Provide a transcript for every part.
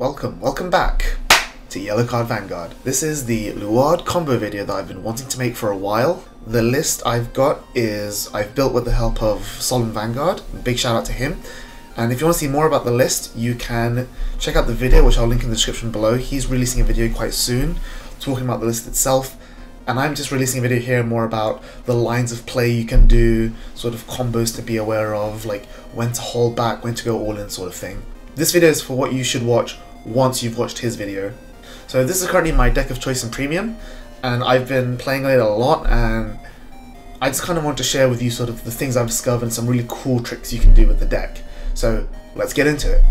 Welcome back to YellowCard Vanguard. This is the Luard combo video that I've been wanting to make for a while. The list I've got is I've built with the help of SolemnVanguard. Big shout out to him. And if you want to see more about the list, you can check out the video, which I'll link in the description below. He's releasing a video quite soon talking about the list itself. And I'm just releasing a video here more about the lines of play you can do, sort of combos to be aware of, like when to hold back, when to go all in sort of thing. This video is for what you should watch once you've watched his video. So this is currently my deck of choice in Premium, and I've been playing it a lot, and I just kind of want to share with you sort of the things I've discovered and some really cool tricks you can do with the deck. So let's get into it.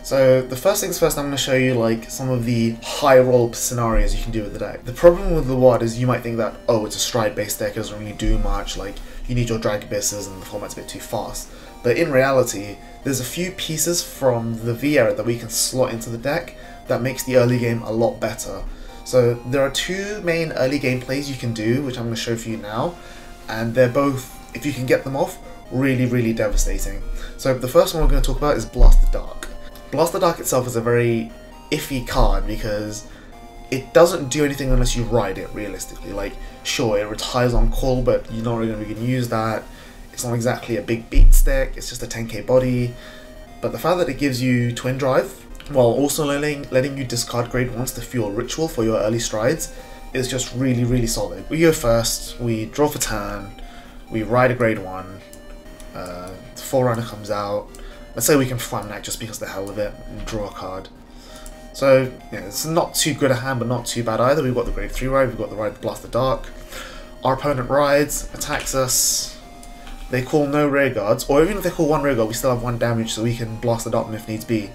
So the first things first, I'm going to show you like some of the high roll scenarios you can do with the deck. The problem with Luard is you might think that, oh, it's a stride based deck, it doesn't really do much, like you need your drag abysses and the format's a bit too fast. But in reality, there's a few pieces from the V era that we can slot into the deck that makes the early game a lot better. So there are two main early game plays you can do, which I'm going to show for you now, and they're both, if you can get them off, really devastating. So the first one we're going to talk about is Blast the Dark. Blast the Dark itself is a very iffy card because it doesn't do anything unless you ride it realistically. Like, sure, it retires on call, but you're not really going to use that. It's not exactly a big beat stick, it's just a 10k body. But the fact that it gives you Twin Drive, while also letting you discard grade 1s to fuel Ritual for your early strides, is just really solid. We go first, we draw for turn, we ride a grade 1, the Forerunner comes out. Let's say we can Flamnac just because of the hell of it and draw a card. So yeah, it's not too good a hand, but not too bad either. We've got the grade 3 ride, we've got the ride Blast the Dark. Our opponent rides, attacks us. They call no rear guards, or even if they call one rear guard, we still have 1 damage, so we can blast the dark them if needs be.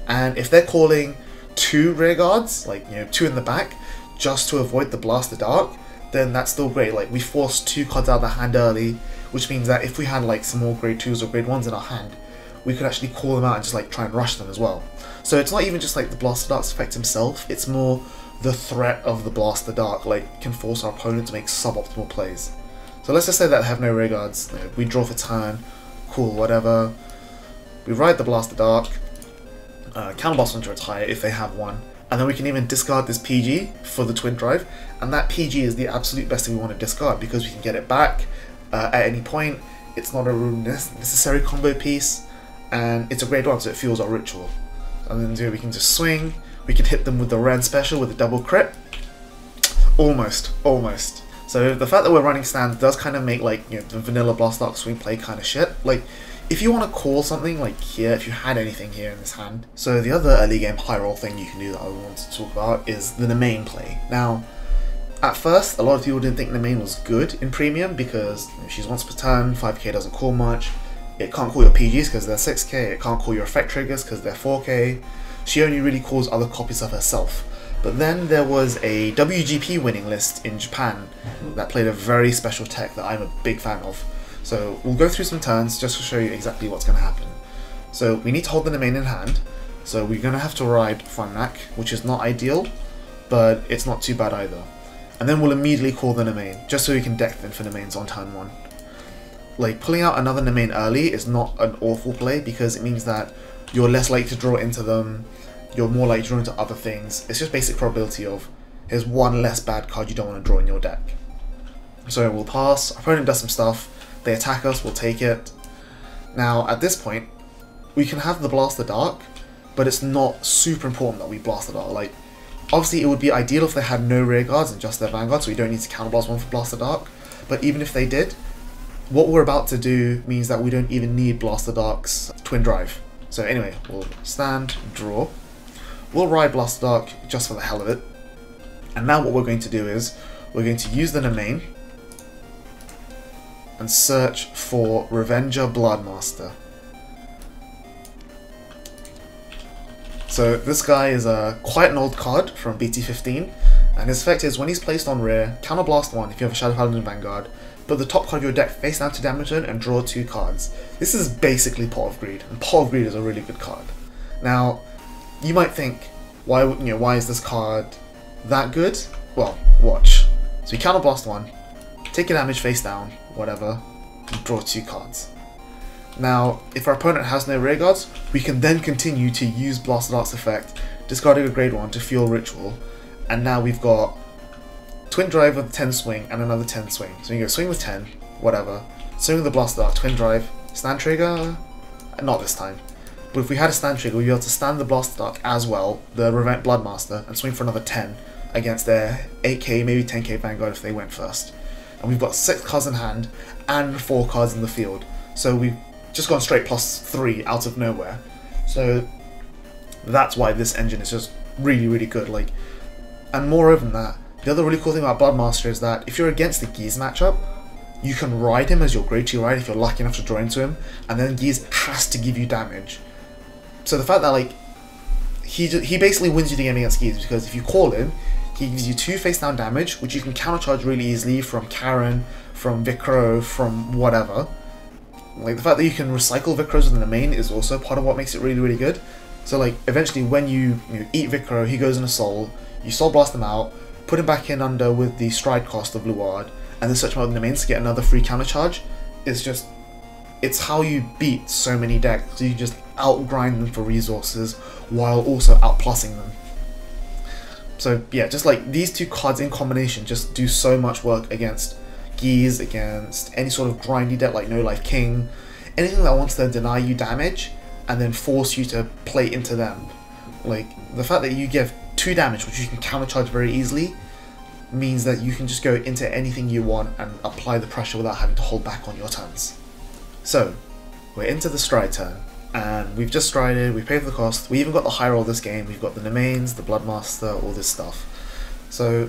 And if they're calling 2 rear guards, like 2 in the back, just to avoid the blast the dark, then that's still great. Like we forced 2 cards out of the hand early, which means that if we had like some more grade 2s or grade 1s in our hand, we could actually call them out and just like try and rush them as well. So it's not even just like the blast the dark's effect himself, it's more the threat of the blast the dark, like can force our opponent to make suboptimal plays. So let's just say that I have no rear guards, we draw for turn, cool, whatever. We ride the Blast the Dark, counterblast one to retire if they have one, and then we can even discard this PG for the Twin Drive, and that PG is the absolute best thing we want to discard because we can get it back at any point. It's not a necessary combo piece, and it's a grade 1, so it fuels our Ritual. And then we can just swing, we can hit them with the Ren special with a double crit. Almost. So the fact that we're running stand does kind of make like the vanilla Blast Dark swing play kind of shit. Like if you want to call something like here, if you had anything here in this hand. So the other early game high roll thing you can do that I want to talk about is the Nemain play. Now, at first a lot of people didn't think Nemain was good in Premium because she's once per turn, 5k doesn't call much. It can't call your PGs because they're 6k. It can't call your effect triggers because they're 4k. She only really calls other copies of herself. But then there was a WGP winning list in Japan that played a very special tech that I'm a big fan of. So we'll go through some turns just to show you exactly what's going to happen. So we need to hold the Nemain in hand. So we're going to have to ride Flamnac, which is not ideal, but it's not too bad either. And then we'll immediately call the Nemain, just so we can deck them for Nemains on turn 1. Like pulling out another Nemain early is not an awful play because it means that you're less likely to draw into them. You're more likely to draw into other things. It's just basic probability of here's one less bad card you don't want to draw in your deck. So we'll pass, our opponent does some stuff, they attack us, we'll take it. Now at this point, we can have the Blast the Dark, but it's not super important that we Blast the Dark. Like, obviously it would be ideal if they had no rear guards and just their Vanguard, so we don't need to counterblast one for Blast the Dark. But even if they did, what we're about to do means that we don't even need Blast the Dark's Twin Drive. So anyway, we'll stand, draw. We'll ride Blast the Dark just for the hell of it. And now what we're going to do is, we're going to use the Nemain and search for Revenger Bloodmaster. So this guy is quite an old card from BT15, and his effect is when he's placed on rear, counterblast 1 if you have a Shadow Paladin Vanguard, put the top card of your deck face down to damage turn and draw 2 cards. This is basically Pot of Greed, and Pot of Greed is a really good card. Now, you might think, why is this card that good? Well, watch. So we counterblast 1, take a damage face down, whatever, and draw 2 cards. Now, if our opponent has no rearguards, we can then continue to use Blasted Art's effect, discarding a grade 1 to fuel Ritual, and now we've got Twin Drive with 10 swing and another 10 swing. So you go swing with 10, whatever, swing with the Blasted Art, Twin Drive, stand trigger, not this time. But if we had a stand trigger, we'd be able to stand the Blasted Art as well, the Revent Bloodmaster, and swing for another 10 against their 8k, maybe 10k Vanguard if they went first. And we've got 6 cards in hand and 4 cards in the field. So we've just gone straight +3 out of nowhere. So that's why this engine is just really, really good. Like, and moreover than that, the other really cool thing about Bloodmaster is that if you're against the Geese matchup, you can ride him as your grade 2 ride if you're lucky enough to draw into him, and then Geese has to give you damage. So the fact that like he basically wins you the game against Geese, because if you call him, he gives you 2 face down damage, which you can countercharge really easily from Karen, from Vicro, from whatever. Like the fact that you can recycle Vicros within the main is also part of what makes it really, really good. So like eventually when you eat Vicro, he goes in a soul, you soul blast him out, put him back in under with the stride cost of Luard, and then search him out in the mains to get another free counter charge. It's how you beat so many decks. So you just outgrind them for resources while also outplussing them. So yeah, just like these 2 cards in combination just do so much work against Geese, against any sort of grindy deck like No Life King, anything that wants to deny you damage and then force you to play into them. Like the fact that you give 2 damage, which you can countercharge very easily, means that you can just go into anything you want and apply the pressure without having to hold back on your turns. So we're into the stride turn, and we've just strided, we've paid for the cost, we even got the high roll this game, we've got the Nemains, the Bloodmaster, all this stuff. So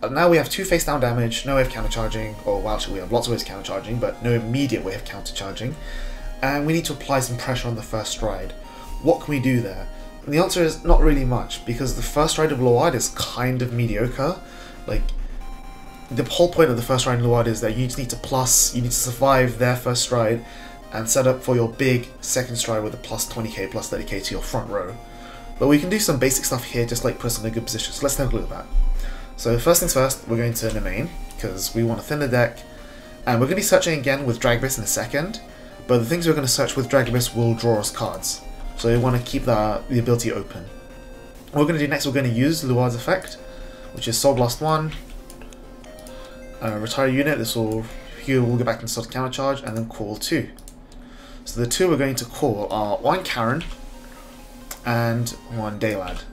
now we have 2 face down damage, no way of countercharging, or well actually we have lots of ways of countercharging, but no immediate way of countercharging, and we need to apply some pressure on the first stride. What can we do there? And the answer is not really much, because the first stride of Luard is kind of mediocre. Like, the whole point of the first stride in Luard is that you just need to survive their first stride and set up for your big second stride with a +20k, +30k to your front row. But we can do some basic stuff here, just like put us in a good position, so let's take a look at that. So first things first, we're going to Nemain, because we want to thin the deck, and we're going to be searching again with Dragabyss in a second, but the things we're going to search with Dragabyss will draw us cards, so we want to keep the ability open. What we're going to do next, we're going to use Luard's effect, which is Soul Blast 1, retire a unit, here we'll go back and start counter charge, and then call 2. So the 2 we're going to call are 1 Karen and 1 Daylad.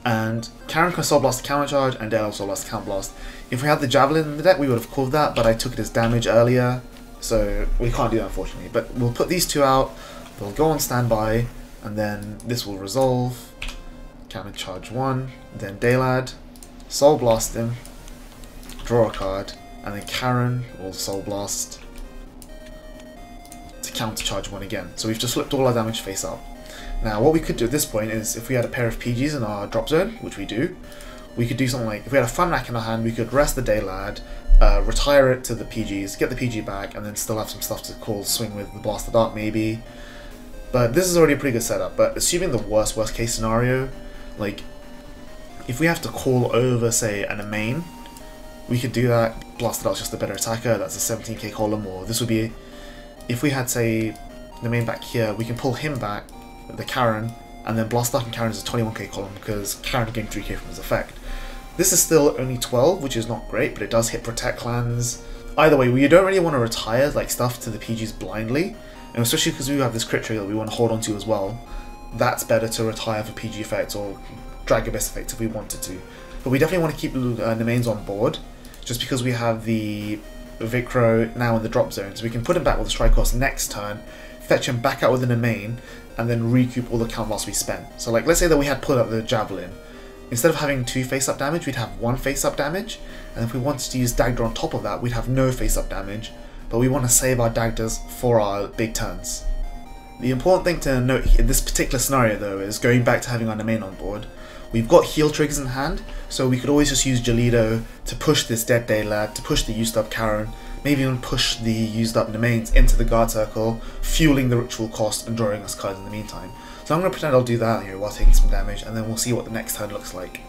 And Karen can Soul Blast counter charge, and Daylad Soul Blast counter blast. If we had the Javelin in the deck, we would have called that, but I took it as damage earlier, so we can't do that unfortunately. But we'll put these 2 out, they'll go on standby, and then this will resolve. Counter charge 1, then Daylad, Soul Blast him, draw a card, and then Karen will Soul Blast to counter charge 1 again. So we've just flipped all our damage face up. Now what we could do at this point is, if we had a pair of PGs in our drop zone, which we do, we could do something like, if we had a Fun Rack in our hand, we could rest the Daylad, retire it to the PGs, get the PG back, and then still have some stuff to call swing with the Blasted Art maybe. But this is already a pretty good setup, but assuming the worst case scenario, like, if we have to call over, say, a main, we could do that. Blasted Art's just a better attacker, that's a 17k column, or this would be, if we had, say, the main back here, we can pull him back, the Karen, and then Blasted Art and Karen is a 21k column, because Karen gained 3k from his effect. This is still only 12, which is not great, but it does hit Protect Clans. Either way, we don't really want to retire like stuff to the PGs blindly, and especially because we have this crit trigger that we want to hold on to as well. That's better to retire for PG effects or Dragabyss effects if we wanted to. But we definitely want to keep the mains on board, just because we have the Vicro now in the drop zone, so we can put him back with the strike cost next turn, fetch him back out within a main, and then recoup all the count loss we spent. So like, let's say that we had put out the Javelin. Instead of having 2 face-up damage, we'd have 1 face-up damage, and if we wanted to use Dagda on top of that, we'd have no face-up damage, but we want to save our Dagdas for our big turns. The important thing to note in this particular scenario though is, going back to having our main on board, we've got heal triggers in hand, so we could always just use Jalido to push this dead Daylad, to push the used up Karen, maybe even push the used up Nemains into the guard circle, fueling the ritual cost and drawing us cards in the meantime. So I'm going to pretend I'll do that here while taking some damage, and then we'll see what the next turn looks like.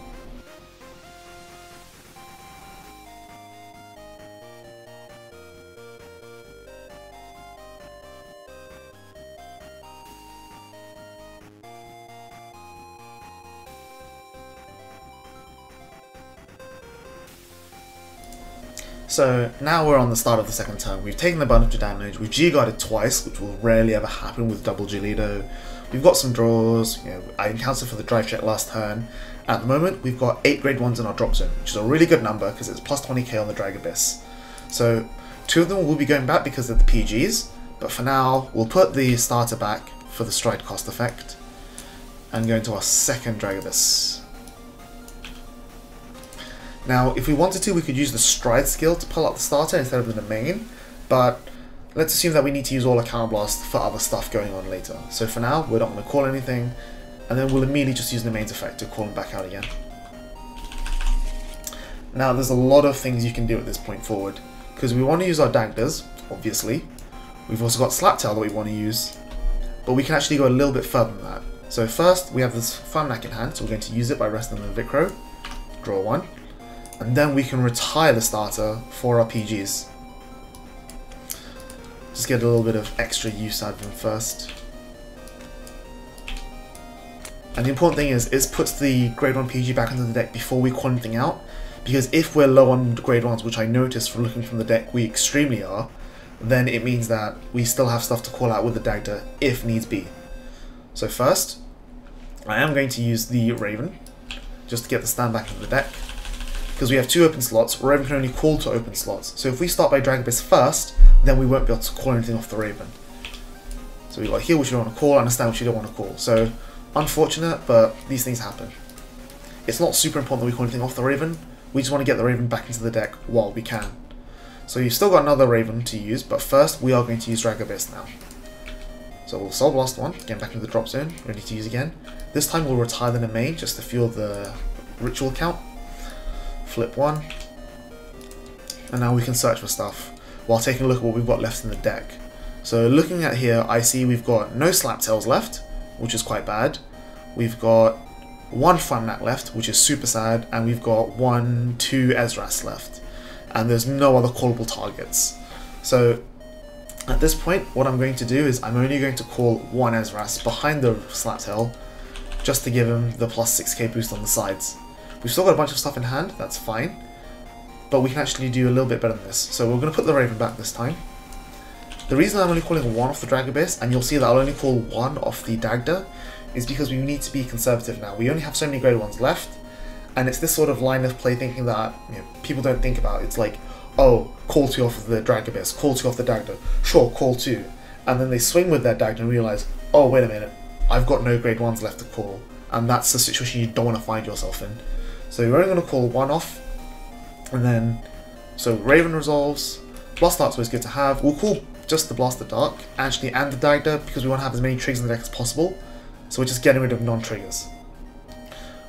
So now we're on the start of the second turn. We've taken a bunch of damage, we've G-guarded twice, which will rarely ever happen with double Gelido. We've got some draws, I encountered for the drive check last turn. At the moment, we've got 8 grade 1s in our drop zone, which is a really good number because it's plus 20k on the Drag Abyss. So 2 of them will be going back because of the PGs, but for now, we'll put the starter back for the stride cost effect and go into our second Drag Abyss. Now, if we wanted to, we could use the stride skill to pull out the starter instead of the main, but let's assume that we need to use all our counterblast for other stuff going on later. So for now, we're not going to call anything, and then we'll immediately just use the main's effect to call him back out again. Now, there's a lot of things you can do at this point forward, because we want to use our daggers, obviously. We've also got Slaptail that we want to use, but we can actually go a little bit further than that. So first, we have this Farmnack in hand, so we're going to use it by resting on the Vicro, draw 1, and then we can retire the starter for our PGs. Just get a little bit of extra use out of them first. And the important thing is, it puts the grade 1 PG back into the deck before we call anything out, because if we're low on grade 1s, which I noticed from looking from the deck we extremely are, then it means that we still have stuff to call out with the Dagda if needs be. So first, I am going to use the Raven, just to get the stand back into the deck. Because we have 2 open slots, Raven can only call to open slots. So if we start by Drag Abyss first, then we won't be able to call anything off the Raven. So we've got heal which you don't want to call, understand which you don't want to call. So, unfortunate, but these things happen. It's not super important that we call anything off the Raven, we just want to get the Raven back into the deck while we can. So you've still got another Raven to use, but first we are going to use Drag Abyss now. So we'll Soul Blast 1, get back into the drop zone, ready to use again. This time we'll retire the main just to fuel the ritual count. Flip 1, and now we can search for stuff while taking a look at what we've got left in the deck. So looking at here, I see we've got no Slaptails left, which is quite bad. We've got 1 Farmnack left, which is super sad, and we've got 2 Ezras left, and there's no other callable targets. So at this point, what I'm going to do is I'm only going to call 1 Ezras behind the Slaptail, just to give him the plus 6k boost on the sides. We've still got a bunch of stuff in hand, that's fine, but we can actually do a little bit better than this. So we're going to put the Raven back this time. The reason I'm only calling 1 off the Drag Abyss, and you'll see that I'll only call 1 off the Dagda, is because we need to be conservative now. We only have so many grade 1s left, and it's this sort of line of play thinking that people don't think about. It's like, oh, call 2 off of the Drag Abyss, call 2 off the Dagda, sure, call 2. And then they swing with their Dagda and realise, oh, wait a minute, I've got no grade 1s left to call, and that's the situation you don't want to find yourself in. So you're only going to call 1 off, and then, so Raven resolves, Blast Dark's always good to have. We'll call just the Blaster Dark, actually, and the Dagda, because we want to have as many triggers in the deck as possible, so we're just getting rid of non-triggers.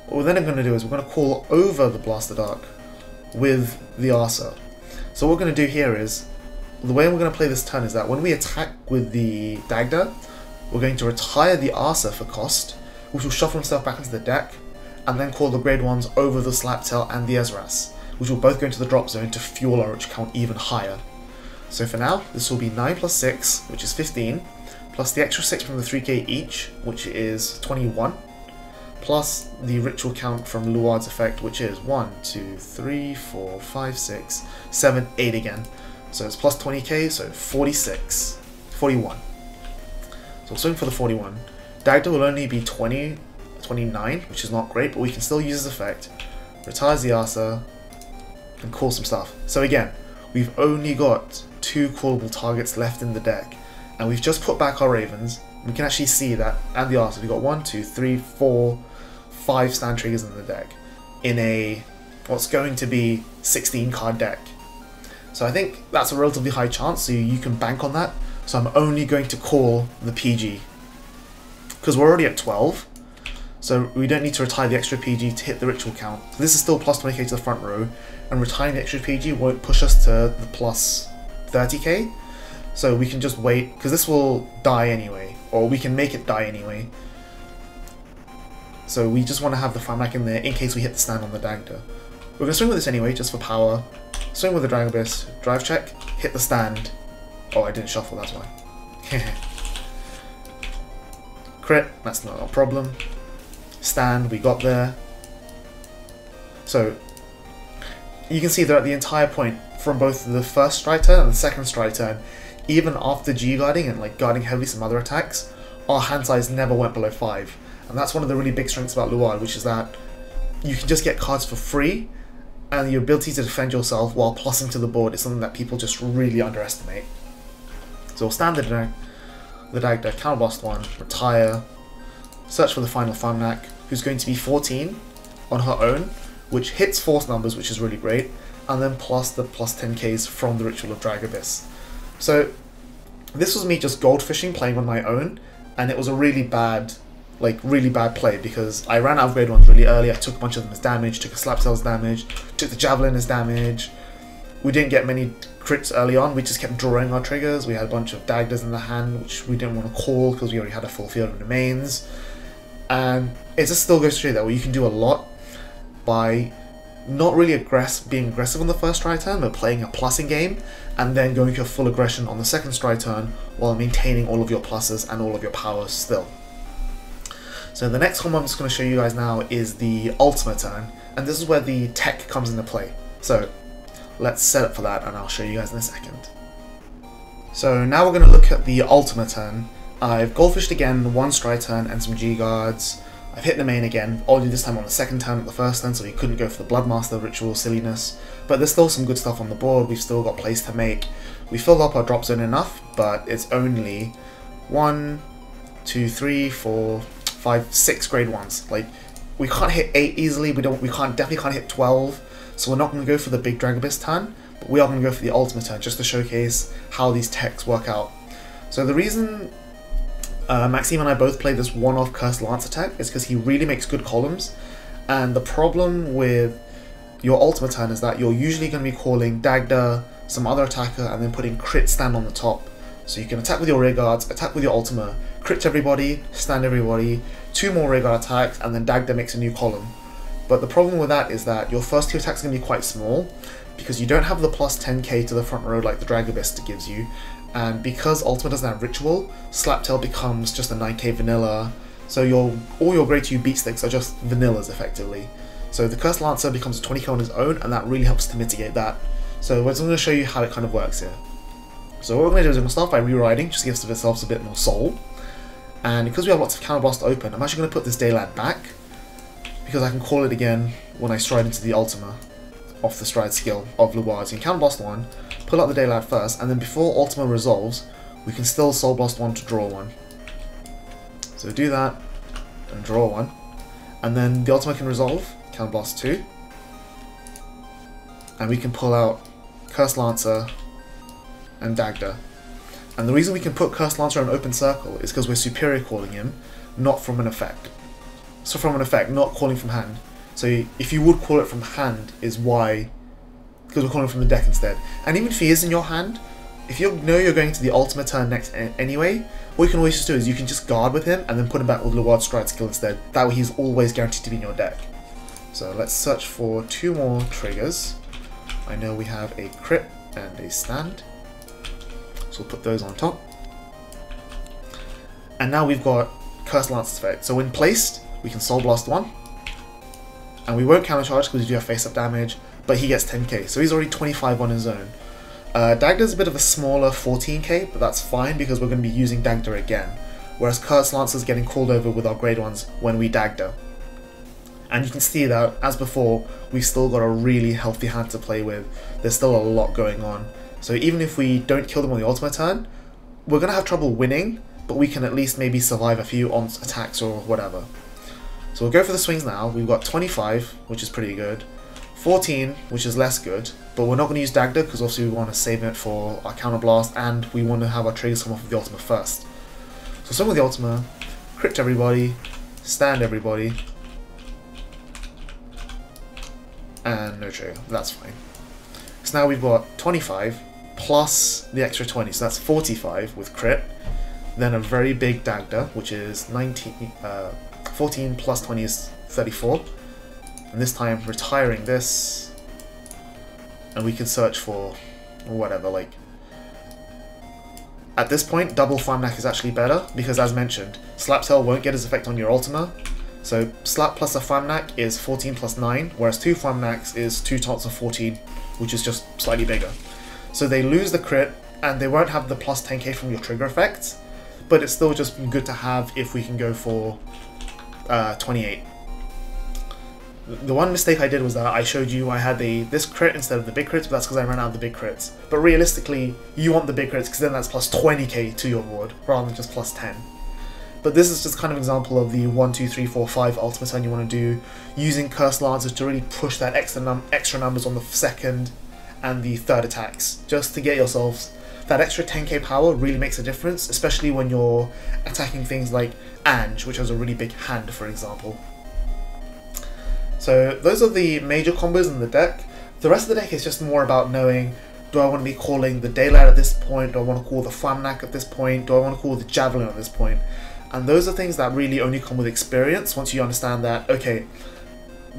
What we're then going to do is we're going to call over the Blaster Dark with the Arsa. So what we're going to do here is, the way we're going to play this turn is that when we attack with the Dagda, we're going to retire the Arsa for cost, which will shuffle himself back into the deck, and then call the grade 1s over the Slaptail and the Ezras, which will both go into the drop zone to fuel our rich count even higher. So for now, this will be 9 plus 6, which is 15, plus the extra 6 from the 3k each, which is 21, plus the ritual count from Luard's effect, which is 1, 2, 3, 4, 5, 6, 7, 8 again. So it's plus 20k, so 46, 41. So we'll swing for the 41. Dagda will only be 29, which is not great, but we can still use his effect, retires the Arsa, and call some stuff. So again, we've only got 2 callable targets left in the deck, and we've just put back our Ravens. We can actually see that, and the Arsa, we've got 1, 2, 3, 4, 5 stand triggers in the deck, in a, what's going to be 16 card deck. So I think that's a relatively high chance, so you can bank on that. So I'm only going to call the PG, because we're already at 12, so we don't need to retire the extra PG to hit the ritual count. So this is still plus 20k to the front row, and retiring the extra PG won't push us to the plus 30k, so we can just wait, because this will die anyway, or we can make it die anyway. So we just want to have the Farmnack in there in case we hit the stand on the Dagda. We're going to swing with this anyway, just for power. Swing with the Drag Abyss, drive check, hit the stand. Oh, I didn't shuffle, that's why. Crit, that's not a problem. Stand, we got there. So, you can see throughout the entire point, from both the first strike turn and the second strike turn, even after G-guarding and like guarding heavily some other attacks, our hand size never went below 5. And that's one of the really big strengths about Luard, which is that you can just get cards for free, and your ability to defend yourself while plussing to the board is something that people just really underestimate. So we'll stand the Dagda, counterblast 1, retire, search for the final Famnak, who's going to be 14 on her own, which hits force numbers, which is really great, and then plus the plus 10Ks from the Ritual of Drag Abyss. So this was me just goldfishing, playing on my own, and it was a really bad play because I ran out of grade 1s really early. I took a bunch of them as damage, took a Slaptail as damage, took the Javelin as damage. We didn't get many crits early on, we just kept drawing our triggers. We had a bunch of Dagdas in the hand, which we didn't want to call because we already had a full field of remains. And it just still goes to show that you can do a lot by not really being aggressive on the first strike turn, but playing a plussing game, and then going to full aggression on the second strike turn while maintaining all of your pluses and all of your powers still. So the next combo I'm just going to show you guys now is the Ultima turn, and this is where the tech comes into play. So let's set up for that and I'll show you guys in a second. So now we're going to look at the Ultima turn. I've goldfished again, 1 strike turn and some G-guards. I've hit the main again, only this time on the second turn at the first turn, so we couldn't go for the Bloodmaster ritual silliness. But there's still some good stuff on the board, we've still got plays to make. We filled up our drop zone enough, but it's only 1, 2, 3, 4, 5, 6 grade 1s. Like, we can't hit 8 easily, we definitely can't hit 12, so we're not going to go for the big Drag Abyss turn, but we are going to go for the Ultimate turn, just to showcase how these techs work out. So the reason Maxime and I both play this one-off Cursed Lance attack is because he really makes good columns, and the problem with your Ultimate turn is that you're usually going to be calling Dagda, some other attacker, and then putting crit stand on the top. So you can attack with your rear guards, attack with your Ultima, crit everybody, stand everybody, 2 more rear guard attacks, and then Dagda makes a new column. But the problem with that is that your first 2 attacks are going to be quite small, because you don't have the plus 10k to the front row like the Drag Abyss gives you, and because Ultima doesn't have Ritual, Slaptail becomes just a 9k vanilla, so all your grade 2 beat sticks are just vanillas effectively. So the Cursed Lancer becomes a 20k on his own, and that really helps to mitigate that. So we're just going to show you how it kind of works here. So what we're going to do is we're going to start by rewriting, just to give ourselves a bit more soul. And because we have lots of counterblast open, I'm actually going to put this Daylad back, because I can call it again when I stride into the Ultima off the stride skill of Luard. So you can counterblast 1, pull out the Daylad first, and then before Ultima resolves, we can still Soul Blast 1 to draw 1. So do that, and draw 1. And then the Ultima can resolve, counterblast 2. And we can pull out Cursed Lancer and Dagda. And the reason we can put Cursed Lancer in an open circle is because we're superior calling him, not from an effect. So from an effect, not calling from hand. So if you would call it from hand is why, because we're calling from the deck instead. And even if he is in your hand, if you know you're going to the Ultimate turn next anyway, what you can always just do is you can just guard with him and then put him back with Luard's stride skill instead. That way he's always guaranteed to be in your deck. So let's search for 2 more triggers. I know we have a crit and a stand, so we'll put those on top. And now we've got Cursed Lance's effect. So when placed, we can Soul Blast 1, and we won't countercharge because we do have face-up damage, but he gets 10k, so he's already 25 on his own. Dagda's a bit of a smaller 14k, but that's fine because we're going to be using Dagda again, whereas Cursed Lancer's getting called over with our grade 1s when we Dagda. And you can see that, as before, we've still got a really healthy hand to play with. There's still a lot going on. So even if we don't kill them on the Ultimate turn, we're going to have trouble winning, but we can at least maybe survive a few on attacks or whatever. So we'll go for the swings now. We've got 25, which is pretty good. 14, which is less good, but we're not going to use Dagda because obviously we want to save it for our counterblast, and we want to have our triggers come off of the Ultima first. So some with the Ultima, crit everybody, stand everybody, and no trigger. That's fine. So now we've got 25 plus the extra 20, so that's 45 with crit. Then a very big Dagda, which is 14 plus 20 is 34. And this time retiring this, and we can search for whatever, like, at this point double Famnak is actually better because, as mentioned, Slaptail won't get his effect on your Ultima, So slap plus a Framnak is 14 plus 9, whereas 2 Framnaks is 2 tops of 14, which is just slightly bigger. So they lose the crit, and they won't have the plus 10k from your trigger effects, but it's still just good to have if we can go for 28. The one mistake I did was that I showed you I had this crit instead of the big crits, but that's because I ran out of the big crits. But realistically, you want the big crits because then that's plus 20k to your ward, rather than just plus 10. But this is just kind of an example of the 1, 2, 3, 4, 5 ultimate turn you want to do, using Cursed Lancers to really push that extra numbers on the second and the third attacks, just to get yourselves that extra 10k power. Really makes a difference, especially when you're attacking things like Ange, which has a really big hand, for example. So those are the major combos in the deck. The rest of the deck is just more about knowing, do I want to be calling the Daylight at this point? Do I want to call the Framnak at this point? Do I want to call the Javelin at this point? And those are things that really only come with experience once you understand that, okay,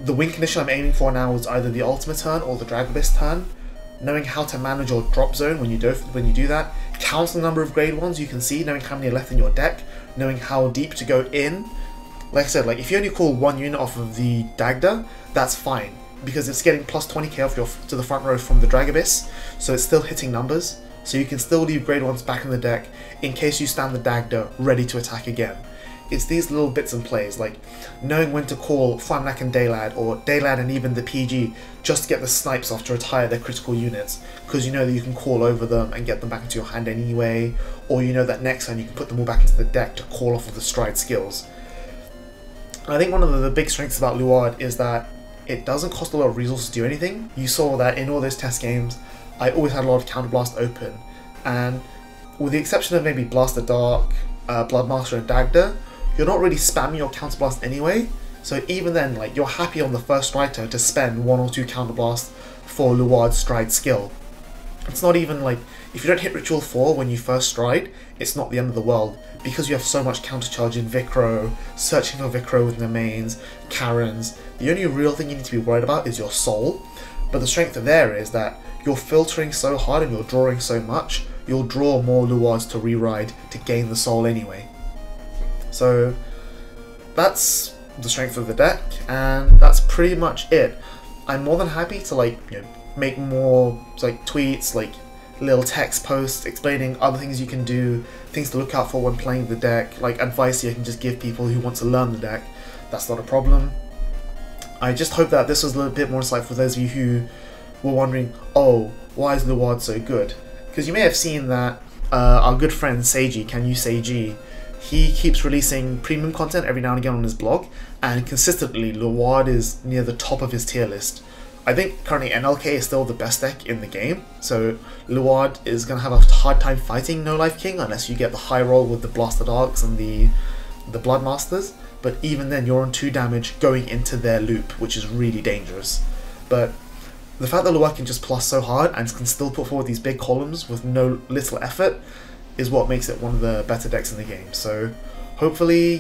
the win condition I'm aiming for now is either the ultimate turn or the Drag Abyss turn. Knowing how to manage your drop zone when you do that, count the number of grade 1s you can see, knowing how many are left in your deck, knowing how deep to go in. Like I said, like if you only call 1 unit off of the Dagda, that's fine, because it's getting plus 20k off to the front row from the Drag Abyss, so it's still hitting numbers, so you can still leave grade 1s back in the deck in case you stand the Dagda ready to attack again. It's these little bits and plays, like knowing when to call Framnak and Daylad, or Daylad and even the PG, just to get the snipes off to retire their critical units, because you know that you can call over them and get them back into your hand anyway, or you know that next time you can put them all back into the deck to call off of the stride skills. I think one of the big strengths about Luard is that it doesn't cost a lot of resources to do anything. You saw that in all those test games, I always had a lot of counterblast open, and with the exception of maybe Blast the Dark, Bloodmaster and Dagda, you're not really spamming your counterblast anyway, so even then, like, you're happy on the first stride turn to spend 1 or 2 counterblast for Luard's stride skill. It's not even like, if you don't hit Ritual 4 when you first stride, it's not the end of the world, because you have so much countercharge in Vicro, searching for Vicro with Nemains, Karens. The only real thing you need to be worried about is your soul, but the strength there is that you're filtering so hard and you're drawing so much, you'll draw more Luards to re-ride to gain the soul anyway. So that's the strength of the deck, and that's pretty much it. I'm more than happy to, like, you know, make more like tweets, like little text posts explaining other things you can do, things to look out for when playing the deck, like advice you can just give people who want to learn the deck. That's not a problem. I just hope that this was a little bit more insightful for those of you who were wondering, oh, why is Luard so good? Because you may have seen that our good friend Seiji, Can You Seiji, he keeps releasing premium content every now and again on his blog, and consistently Luard is near the top of his tier list. I think currently NLK is still the best deck in the game, so Luard is going to have a hard time fighting No Life King unless you get the high roll with the Blaster Darks and the Bloodmasters, but even then you're on 2 damage going into their loop, which is really dangerous. But the fact that Luard can just plus so hard and can still put forward these big columns with little effort is what makes it one of the better decks in the game. So hopefully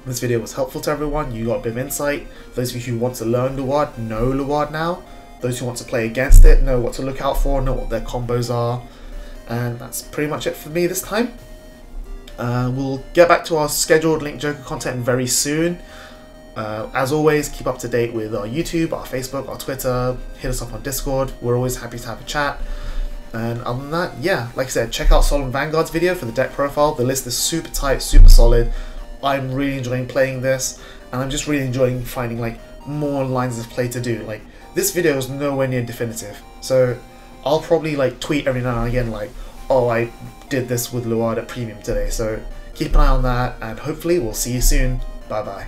this video was helpful to everyone, you got a bit of insight. Those of you who want to learn Luard know Luard now. Those who want to play against it know what to look out for, know what their combos are. And that's pretty much it for me this time. We'll get back to our scheduled Link Joker content very soon. As always, keep up to date with our YouTube, our Facebook, our Twitter, hit us up on Discord. We're always happy to have a chat. And other than that, yeah, like I said, check out SolemnVanguard's video for the deck profile. The list is super tight, super solid. I'm really enjoying playing this, and I'm just really enjoying finding like more lines of play to do. Like, this video is nowhere near definitive, so I'll probably like tweet every now and again like, oh, I did this with Luard at premium today. So keep an eye on that, and hopefully we'll see you soon. Bye bye.